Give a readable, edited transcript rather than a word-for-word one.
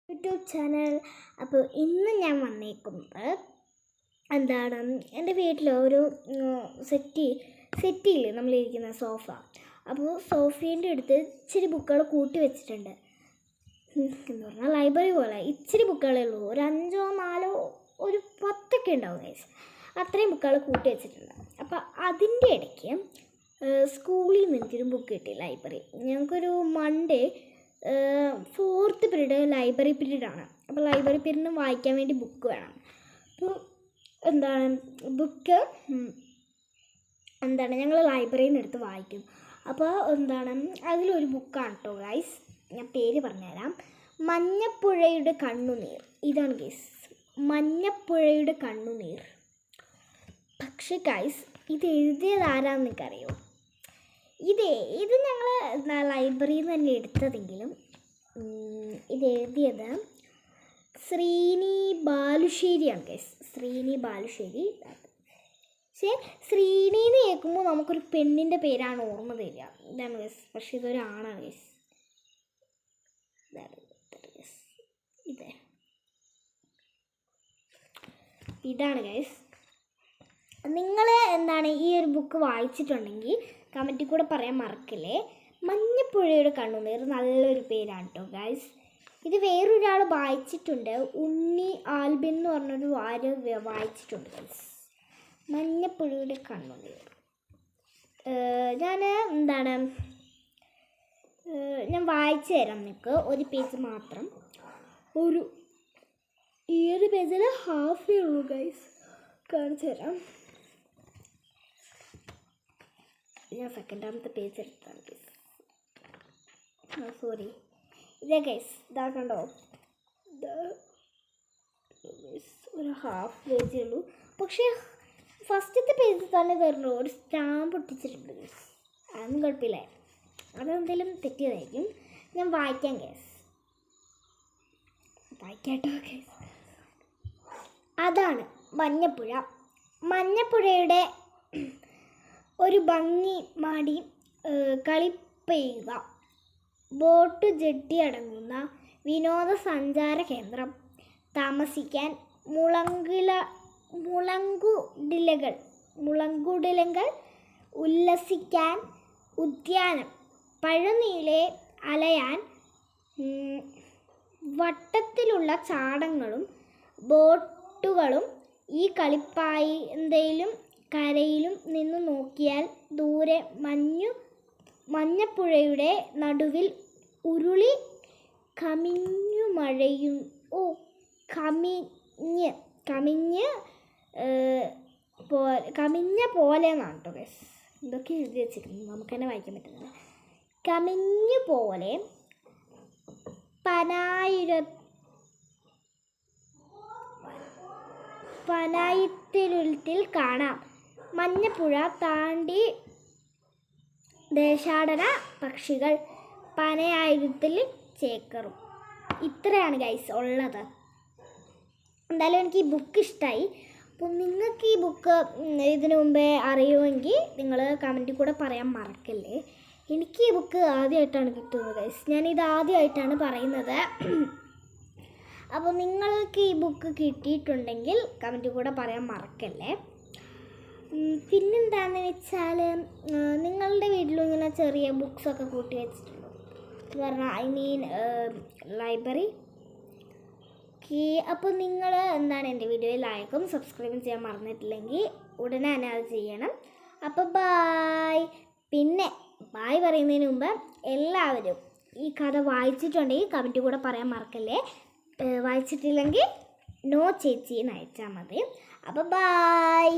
YouTube channel. അപ്പോൾ ഇന്ന് ഞാൻ വന്നേക്കുന്നത് എന്താണ്, എൻ്റെ വീട്ടിൽ ഒരു സെറ്റിയില്ലേ നമ്മളിരിക്കുന്ന സോഫ. അപ്പോൾ സോഫേൻ്റെ അടുത്ത് ഇച്ചിരി ബുക്കുകൾ കൂട്ടി വെച്ചിട്ടുണ്ട്. എന്ന് പറഞ്ഞാൽ ലൈബ്രറി പോലെ ഇച്ചിരി ബുക്കുകളേ ഉള്ളൂ. ഒരു 5 or 4 ഒരു 10 ഉണ്ടാവും ഗൈസ്. അത്രയും ബുക്കുകൾ കൂട്ടി വെച്ചിട്ടുണ്ട്. അപ്പോൾ അതിൻ്റെ ഇടയ്ക്ക് സ്കൂളിൽ നിന്ന് എനിക്കൊരു ബുക്ക് കിട്ടി. ലൈബ്രറി ഞങ്ങൾക്കൊരു മൺഡേ 4th പീരീഡ് ലൈബ്രറി പീരീഡാണ്. അപ്പോൾ ലൈബ്രറി പീരീഡിന് വായിക്കാൻ വേണ്ടി ബുക്ക് വേണം. അപ്പോൾ ബുക്ക് ഞങ്ങൾ ലൈബ്രറിയിൽ നിന്ന് എടുത്ത് വായിക്കും. അപ്പോൾ അതിലൊരു ബുക്കാണ് കേട്ടോ ഗൈസ്. ഞാൻ പേര് പറഞ്ഞുതരാം. മഞ്ഞപ്പുഴയുടെ കണ്ണുനീർ. ഇതാണ് ഗൈസ്, മഞ്ഞപ്പുഴയുടെ കണ്ണുനീർ. പക്ഷേ ഗൈസ്, ഇത് എഴുതിയത് ആരാന്ന് എനിക്കറിയോ? ഇത് ഞങ്ങൾ ലൈബ്രറിയിൽ നിന്ന് തന്നെ എടുത്തതെങ്കിലും ഇത് എഴുതിയത് ശ്രീനി ബാലുശ്ശേരിയാണ് ഗൈസ്. ശ്രീനി ബാലുശ്ശേരി. പക്ഷേ ശ്രീനി എന്ന് കേൾക്കുമ്പോൾ നമുക്കൊരു പെണ്ണിൻ്റെ പേരാണ് ഓർമ്മ തരിക. ഇതാണ് ഗൈസ്. പക്ഷേ ഇതൊരാണാണ് ഗൈസ്. ഇതാണ് ഗൈസ്. നിങ്ങൾ ഈ ഒരു ബുക്ക് വായിച്ചിട്ടുണ്ടെങ്കിൽ കമൻറ്റിൽ കൂടെ പറയാൻ മറക്കല്ലേ. മഞ്ഞപ്പുഴയുടെ കണ്ണുനീർ നല്ലൊരു പേരാണ് കേട്ടോ ഗൈസ്. ഇത് വേറൊരാൾ വായിച്ചിട്ടുണ്ട്. ഉണ്ണി ആൽബിൻ എന്ന് പറഞ്ഞൊരു വായിച്ചിട്ടുണ്ട് ഗൈസ്. മഞ്ഞപ്പുഴയുടെ കണ്ണുനീർ. ഞാൻ വായിച്ചു തരാം നിങ്ങൾക്ക്. ഒരു പേജ് മാത്രം. ഈ ഒരു പേജിൽ ഹാഫേ ഉള്ളൂ ഗൈസ്. കാണിച്ചു തരാം. ഞാൻ സെക്കൻഡാമത്തെ പേജ് എടുത്താണ് ഗൈസ്. സോറി. ഇതേ ഗൈസ്, ഇതാ കണ്ടോ, ഒരു ഹാഫ് പേജേ ഉള്ളൂ. പക്ഷേ ഫസ്റ്റത്തെ പേജിൽ തന്നെ തരുന്നു ഒരു സ്റ്റാമ്പ് ഒട്ടിച്ചിട്ടുണ്ട് ഗൈസ്. അതൊന്നും കുഴപ്പമില്ല, അതെന്തെങ്കിലും തെറ്റിയതായിരിക്കും. ഞാൻ വായിക്കാം ഗൈസ്, വായിക്കാട്ടോ ഗൈസ്. അതാണ് മഞ്ഞപ്പുഴ. മഞ്ഞപ്പുഴയുടെ ഒരു ഭംഗി മാടി കളിപ്പെയ്യുക. ബോട്ട് ജെട്ടി അടങ്ങുന്ന വിനോദസഞ്ചാര കേന്ദ്രം. താമസിക്കാൻ മുളങ്കുടിലകൾ. ഉല്ലസിക്കാൻ ഉദ്യാനം. പഴനീളെ അലയാൻ വട്ടത്തിലുള്ള ചാടങ്ങളും ബോട്ടുകളും. ഈ കളിപ്പായന്തയിലും കരയിലും നിന്ന് നോക്കിയാൽ ദൂരെ മഞ്ഞപ്പുഴയുടെ നടുവിൽ ഉരുളി കമിഞ്ഞ പോലെ എന്നാണ് കേട്ടോ ഗൈസ്. ഇതൊക്കെ എഴുതി വെച്ചിരിക്കുന്നു, നമുക്ക് തന്നെ വായിക്കാൻ പറ്റുന്നത്. കമിഞ്ഞു പോലെ പനായിത്തിരുത്തിൽ കാണാം. മഞ്ഞപ്പുഴ താണ്ടി ദേശാടന പക്ഷികൾ പനയായിരത്തിൽ ചേക്കറും. ഇത്രയാണ് ഗൈസ് ഉള്ളത്. എന്തായാലും എനിക്ക് ഈ ബുക്ക് ഇഷ്ടമായി. അപ്പോൾ നിങ്ങൾക്ക് ഈ ബുക്ക് ഇതിനു മുമ്പേ അറിയുമെങ്കിൽ നിങ്ങൾ കമൻറ്റിൽ കൂടെ പറയാൻ മറക്കല്ലേ. എനിക്ക് ഈ ബുക്ക് ആദ്യമായിട്ടാണ് കിട്ടുന്നത് ഗൈസ്. ഞാനിത് ആദ്യമായിട്ടാണ് പറയുന്നത്. അപ്പോൾ നിങ്ങൾക്ക് ഈ ബുക്ക് കിട്ടിയിട്ടുണ്ടെങ്കിൽ കമൻറ്റിൽ കൂടെ പറയാൻ മറക്കല്ലേ. പിന്നെന്താണെന്ന് വെച്ചാൽ, നിങ്ങളുടെ വീട്ടിലും ഇങ്ങനെ ചെറിയ ബുക്സൊക്കെ കൂട്ടി വെച്ചിട്ടുണ്ടോ എന്ന് പറഞ്ഞാൽ ലൈബ്രറി. അപ്പോൾ നിങ്ങൾ എൻ്റെ വീഡിയോയിൽ ലൈക്കും സബ്സ്ക്രൈബും ചെയ്യാൻ മറന്നിട്ടില്ലെങ്കിൽ ഉടനെ തന്നെ അത് ചെയ്യണം. അപ്പോൾ ബായ്. പിന്നെ ബായ് പറയുന്നതിന് മുമ്പ് എല്ലാവരും ഈ കഥ വായിച്ചിട്ടുണ്ടെങ്കിൽ കമൻറ്റിൽ കൂടെ പറയാൻ മറക്കല്ലേ. വായിച്ചിട്ടില്ലെങ്കിൽ നോ ചേച്ചി എന്ന് അയച്ചാൽ മതി. അപ്പോൾ ബായ്.